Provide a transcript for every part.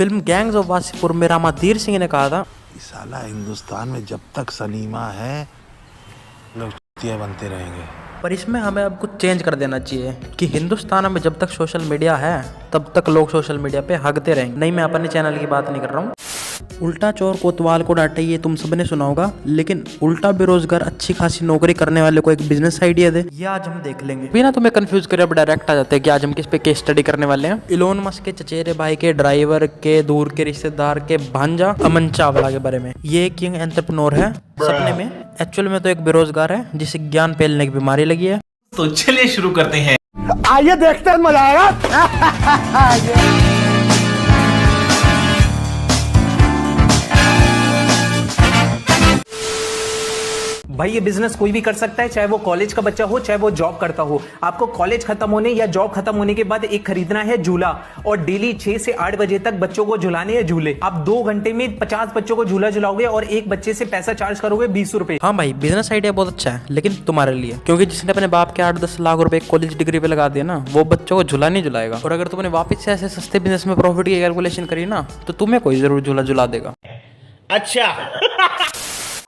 Film gangs of Wasseypur में रामाधीर सिंह ने कहा था, साला हिंदुस्तान में जब तक सलीमा है लोग चूतिया बनते रहेंगे। पर इसमें हमें अब कुछ चेंज कर देना चाहिए कि हिंदुस्तान में जब तक सोशल मीडिया है तब तक लोग सोशल मीडिया पे हगते रहेंगे। नहीं, मैं अपने चैनल की बात नहीं कर रहा हूँ। उल्टा चोर कोतवाल को डांटे ये तुम सबने सुना होगा, लेकिन उल्टा बेरोजगार अच्छी खासी नौकरी करने वाले को एक बिजनेस आइडिया दे, ये आज हम देख लेंगे। बिना तुम्हें कंफ्यूज करे अब डायरेक्ट आ जाते हैं कि आज हम किस पे केस स्टडी करने वाले हैं। इलोन मस्क के चचेरे भाई के ड्राइवर के दूर के रिश्तेदार के भांजा अमन चावला के बारे में। ये एक यंग एंटरप्रेन्योर है सपने में, एक्चुअल में तो एक बेरोजगार है जिसे ज्ञान फैलने की बीमारी लगी है। तो चलिए शुरू करते हैं। आइए देखते हैं, मजा आएगा। भाई ये बिजनेस कोई भी कर सकता है, चाहे वो कॉलेज का बच्चा हो चाहे वो जॉब करता हो। आपको कॉलेज खत्म होने या जॉब खत्म होने के बाद एक खरीदना है झूला, और डेली 6 से 8 बजे तक बच्चों को झुलाने हैं झूले। आप 2 घंटे में 50 बच्चों को झूला झुलाओगे और एक बच्चे से पैसा चार्ज करोगे 20 रुपए। हाँ भाई, बिजनेस आइडिया बहुत अच्छा है, लेकिन तुम्हारे लिए, क्योंकि जिसने अपने बाप के 8-10 लाख रुपए कॉलेज डिग्री पे लगा दिया ना, वो बच्चों को झूला नहीं झुलाएगा। और अगर तुमने वापस से ऐसे सस्ते बिजनेस में प्रॉफिट की कैलकुलेशन करी ना, तो तुम्हें कोई जरूर झूला झुला देगा। अच्छा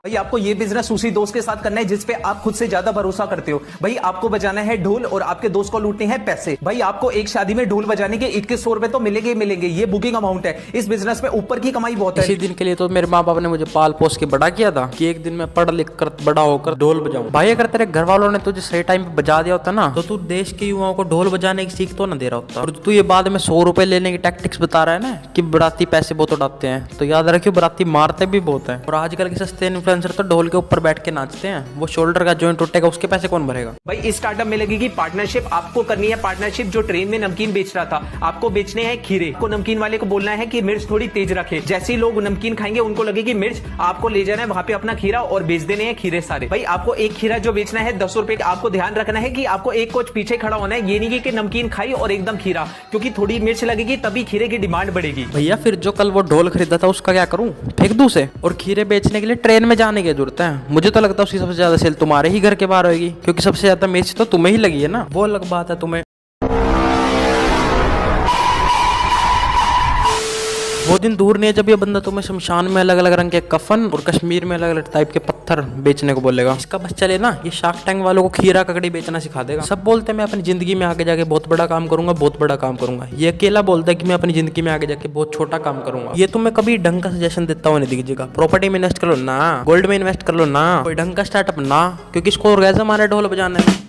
भाई आपको ये बिजनेस उसी दोस्त के साथ करना है जिस पे आप खुद से ज्यादा भरोसा करते हो। भाई आपको बजाना है ढोल और आपके दोस्त को लूटने हैं पैसे। भाई आपको एक शादी में ढोल बजाने के 2100 रुपए तो मिलेंगे ही मिलेंगे, ये बुकिंग अमाउंट है। इस बिजनेस में ऊपर की कमाई बहुत है। इसी दिन के लिए तो मेरे माँ बाप ने मुझे पाल पोस के बड़ा किया था कि एक दिन मैं पढ़ लिख कर बड़ा होकर ढोल बजाऊं। भाई अगर तेरे घर वालों ने तुझे सही टाइम पे बजा दिया होता ना, तो तू देश के युवाओं को ढोल बजाने की सीख तो ना दे रहा होता। और तू ये बाद में 100 रुपए लेने की टैक्टिक्स बता रहा है ना कि बराती पैसे बहुत उड़ाते हैं, तो याद रखियो बराती मारते भी बहुत है। और आजकल के सस्ते इन्फ्लुएंसर तो ढोल के ऊपर बैठ के नाचते हैं, वो शोल्डर का जॉइंट टूटेगा उसके पैसे कौन भरेगा। भाई इस स्टार्टअप में लगेगी पार्टनरशिप। आपको करनी है पार्टनरशिप। जो ट्रेन में नमकीन बेच रहा था, आपको बेचने हैं खीरे। को नमकीन वाले को बोलना है कि मिर्च थोड़ी तेज रखे। जैसे ही लोग नमकीन खाएंगे उनको लगेगी मिर्च, आपको ले जाना है वहां पे अपना खीरा और बेच देने हैं खीरे सारे। भाई आपको एक खीरा जो बेचना है 10 रुपए। आपको ध्यान रखना है कि आपको एक कोच पीछे खड़ा होना है, ये नहीं कि नमकीन खाई और एकदम खीरा, क्योंकि थोड़ी मिर्च लगेगी तभी खीरे की डिमांड बढ़ेगी। भैया फिर जो कल वो ढोल खरीदा था उसका क्या करूं, फेंक दूं उसे? और खीरे बेचने के लिए ट्रेन में जाने की जरूरत है? मुझे तो लगता है उसकी सबसे ज्यादा सेल तुम्हारे ही घर के बाहर होगी, क्योंकि सबसे ज्यादा मिर्च तो तुम्हें ही लगी है ना। वो अलग बात है तुम्हें। वो दिन दूर नहीं है जब ये बंदा तुम्हें शमशान में अलग अलग रंग के कफन और कश्मीर में अलग अलग टाइप के पत्थर बेचने को बोलेगा। इसका बस चले ना, ये शार्क टैंक वालों को खीरा ककड़ी बेचना सिखा देगा। सब बोलते हैं मैं अपनी जिंदगी में आगे जाके बहुत बड़ा काम करूंगा, बहुत बड़ा काम करूंगा। ये अकेला बोलता है कि मैं अपनी जिंदगी में आगे जाके बहुत छोटा काम करूंगा। ये तुम्हें कभी ढंग का सजेशन देता हुआ नहीं दिखेगा। प्रॉपर्टी में इन्वेस्ट कर लो ना, गोल्ड में इन्वेस्ट कर लो ना, कोई ढंग का स्टार्टअप ना, क्योंकि इसको ऑर्गेज़म आ रहा है ढोल बजाना है।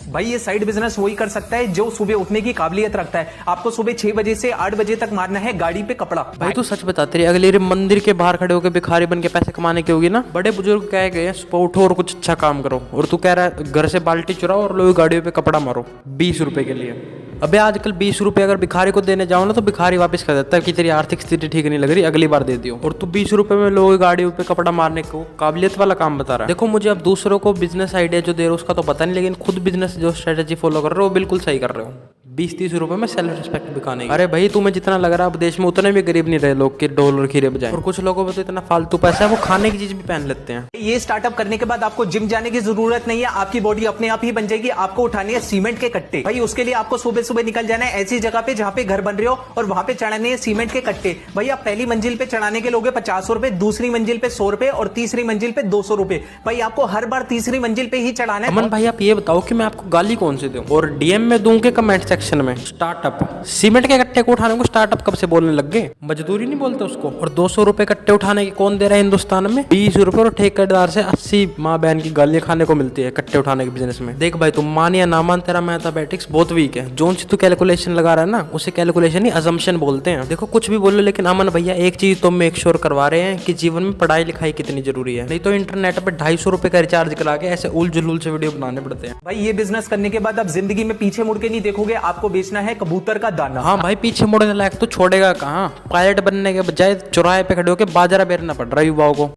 भाई ये साइड बिजनेस वही कर सकता है जो सुबह उठने की काबिलियत रखता है। आपको सुबह 6 बजे से 8 बजे तक मारना है गाड़ी पे कपड़ा। भाई तू सच बता, तेरी अगली मंदिर के बाहर खड़े होकर भिखारी बन के पैसे कमाने की होगी ना? बड़े बुजुर्ग कह गए सुबह उठो और कुछ अच्छा काम करो, और तू कह रहा है घर से बाल्टी चुराओ और लोग गाड़ियों पे कपड़ा मारो 20 रुपए के लिए। अबे आजकल 20 रुपए अगर भिखारी को देने जाओ ना, तो भिखारी वापस कर देता है कि तेरी आर्थिक स्थिति ठीक नहीं लग रही, अगली बार दे दियो। और तू 20 रुपए में लोगों की गाड़ियों पे कपड़ा मारने को काबिलियत वाला काम बता रहा है। देखो मुझे अब दूसरों को बिजनेस आइडिया जो दे रहे हो उसका तो पता नहीं, लेकिन खुद बिजनेस जो स्ट्रेटेजी फॉलो कर रहे हो बिल्कुल सही कर रहे हो। 20-30 रुपए में सेल्फ रिस्पेक्ट दिखाने की। अरे भाई तुम्हें जितना लग रहा है अब देश में उतने भी गरीब नहीं रहे लोग कि ढोल और खीरे बजाएं। और कुछ लोगों को तो इतना फालतू पैसा है वो खाने की चीज भी पहन लेते हैं। ये स्टार्टअप करने के बाद आपको जिम जाने की जरूरत नहीं है, आपकी बॉडी अपने आप ही बन जाएगी। आपको उठाने है सीमेंट के कट्टे। भाई उसके लिए आपको सुबह सुबह निकल जाना है ऐसी जगह पे जहाँ पे घर बन रहे हो, और वहां पे चढ़ाने हैं सीमेंट के कट्टे। भाई आप पहली मंजिल पे चढ़ाने के लोगे 50 रुपए, दूसरी मंजिल पे 100 रुपए और तीसरी मंजिल पे 200 रुपए। भाई आपको हर बार तीसरी मंजिल पे ही चढ़ाना है। अमन भाई आप ये बताओ कि मैं आपको गाली कौन सी दूं और डीएम में दूं के कमेंट सेक्शन में? स्टार्टअप सीमेंट के कट्टे को उठाने को स्टार्टअप कब से बोलने लग गए? मजदूरी नहीं बोलते उसको। और 200 रुपए कट्टे उठाने के कौन दे रहा है हिंदुस्तान में? 20 रुपए और ठेकेदार से 80 माँ बहन की गालियां खाने को मिलती है कट्टे उठाने के बिजनेस में। देख भाई तुम मान या ना मान, तेरा मैथमेटिक्स बहुत वीक है। जो तू कैलकुलेशन लगा रहा है ना उसे कैलकुलेशन ही अजम्पशन बोलते हैं। देखो कुछ भी बोलो, लेकिन अमन भैया एक चीज तो मेक श्योर करवा रहे हैं कि जीवन में पढ़ाई लिखाई कितनी जरूरी है। नहीं तो इंटरनेट पे 250 रुपए का रिचार्ज करा के ऐसे उल जुलूल से वीडियो बनाने पड़ते हैं। भाई ये बिजनेस करने के बाद आप जिंदगी में पीछे मुड़ के नहीं देखोगे। आपको बेचना है कबूतर का दाना। हाँ भाई पीछे मुड़ने लायक तो छोड़ेगा कहाँ? पायलट बनने के बजाय चौराहे पे खड़े होकर बाजरा बेचना पड़ रहा है युवाओं को।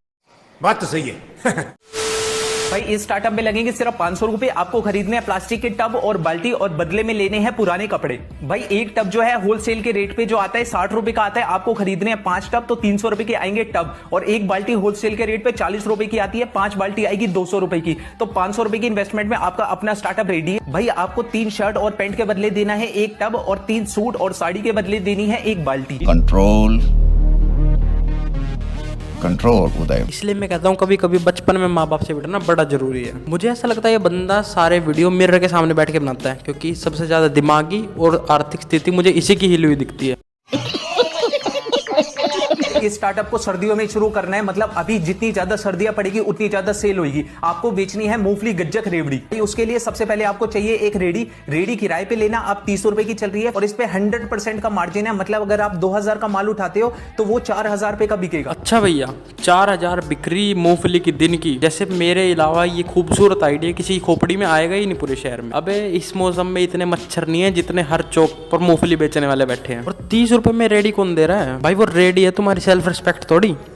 बात तो सही है। भाई इस स्टार्टअप में लगेंगे सिर्फ 500 रुपए। आपको खरीदने हैं प्लास्टिक के टब और बाल्टी और बदले में लेने हैं पुराने कपड़े। भाई एक टब जो है होलसेल के रेट पे जो आता है 60 रुपए का आता है। आपको खरीदने हैं 5 टब तो 300 रुपए के आएंगे टब, और एक बाल्टी होलसेल के रेट पे 40 रुपए की आती है, 5 बाल्टी आएगी 200 रुपए की। तो 500 रुपए की इन्वेस्टमेंट में आपका अपना स्टार्टअप रेडी है। भाई आपको 3 शर्ट और पैंट के बदले देना है एक टब, और 3 सूट और साड़ी के बदले देनी है एक बाल्टी। कंट्रोल उदय। इसलिए मैं कहता हूँ कभी कभी बचपन में माँ बाप से बिटना बड़ा जरूरी है। मुझे ऐसा लगता है ये बंदा सारे वीडियो मिरर के सामने बैठ के बनाता है, क्योंकि सबसे ज्यादा दिमागी और आर्थिक स्थिति मुझे इसी की हिली हुई दिखती है। इस स्टार्टअप को सर्दियों में शुरू करना है, मतलब अभी जितनी ज्यादा सर्दियां पड़ेगी उतनी ज्यादा सेल होगी। आपको बेचनी है मूंगफली गज्जक रेवड़ी। उसके लिए सबसे पहले आपको चाहिए एक रेडी किराए पे लेना। आप 30 रुपए की चल रही है और इस पे 100% का मार्जिन है। मतलब अगर आप 2000 का माल उठाते हो तो वो 4000 रुपए का बिकेगा। अच्छा भैया 4000 बिक्री मूंगफली की दिन की। जैसे मेरे अलावा ये खूबसूरत आइडिया किसी खोपड़ी में आएगा ही नहीं पूरे शहर में। अबे इस मौसम में इतने मच्छर नहीं है जितने हर चौक पर मूंगफली बेचने वाले बैठे हैं। और 30 रुपए में रेडी कौन दे रहा है भाई? वो रेडी है तुम्हारी सेल्फ रिस्पेक्ट,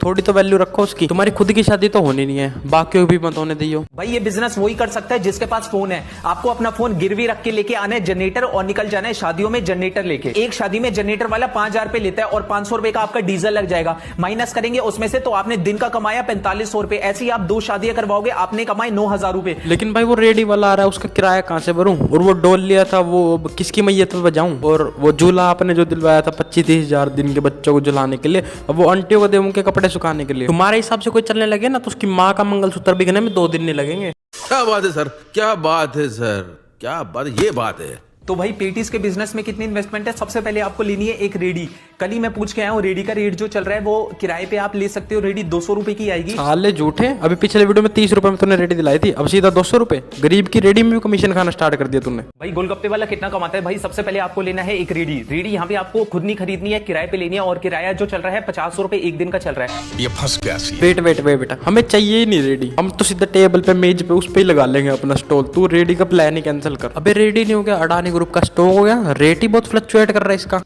थोड़ी तो वैल्यू रखो उसकी। तुम्हारी खुद की शादी तो होनी नहीं है, बाकियों भी मत होने दियो। भाई ये बिजनेस वही कर सकता है जिसके पास फोन है। आपको अपना फोन गिरवी रख के लेके आना है जनरेटर और निकल जाना है शादियों में जनरेटर लेके। एक शादी में जनरेटर वाला 5000 रुपए लेता है और 500 रुपए का आपका डीजल लग जाएगा। माइनस करेंगे उसमें से तो आपने दिन का कमाया 4500 रुपए। ऐसे ही आप 2 शादियां करवाओगे, आपने कमाए 9000 रुपए। लेकिन भाई वो रेडी वाला आ रहा है, उसका किराया कहाँ से भरूं? और वो डोल लिया था वो किसकी मैयत पे बजाऊं? और वो झूला आपने जो दिलवाया था 25-30 हजार दिन के बच्चों को झुलाने के लिए, अब वो आंटियों को दे उनके कपड़े सुखाने के लिए। तुम्हारे हिसाब से कोई चलने लगे ना तो उसकी माँ का मंगलसूत्र बिकने में 2 दिन नहीं लगेंगे। क्या बात है सर, क्या बात है सर, क्या बात, ये बात है। तो भाई पेटीज के बिजनेस में कितनी इन्वेस्टमेंट है? सबसे पहले आपको लेनी है एक रेडी। कल ही मैं पूछ के आया हूँ, रेडी का रेट जो चल रहा है वो किराए पे आप ले सकते हो। रेडी 200 रुपए की आएगी। साले झूठे, अभी पिछले वीडियो में 30 रुपए में तूने रेडी दिलाई थी, अब सीधा 200 रुपए। गरीब की रेडी में भी कमीशन खाना स्टार्ट कर दिया तूने। भाई गोलगप्पे वाला कितना कमाता है? भाई सबसे पहले आपको लेना है एक रेडी। रेडी यहाँ पे आपको खुद नहीं खरीदनी है, किराए पे लेनी है। और किराया जो चल रहा है 50 रुपए एक दिन का चल रहा है। ये फंस गया सी। वेट बेटा, हमें चाहिए ही नहीं रेडी। हम तो सीधा टेबल पे मेज पे उस पे ही लगा लेंगे अपना स्टॉल। तू रेडी का प्लान ही कैंसिल कर। अबे रेडी नहीं हो गया, अडानी ग्रुप का स्टॉक हो गया। रेट ही बहुत फ्लक्चुएट कर रहा है इसका।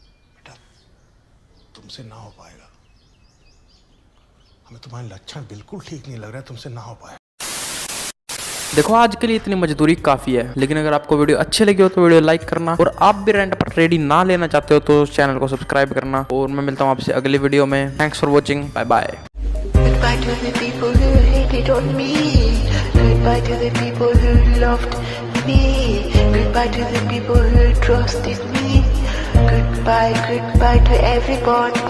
तुमसे ना हो पाएगा। हमें तुम्हारे लक्षण बिल्कुल ठीक नहीं लग रहा है, तुमसे ना हो पाएगा। देखो आज के लिए इतनी मजदूरी काफी है, लेकिन अगर आपको वीडियो अच्छी लगी हो तो वीडियो लाइक करना, और आप भी रेंट पर रेडी ना लेना चाहते हो तो चैनल को सब्सक्राइब करना। और मैं मिलता हूँ आपसे अगली वीडियो में। Thanks for watching, bye bye. Goodbye to the people who hated on me. Goodbye to the people who loved me. Goodbye to the people who trusted me. Goodbye to everybody.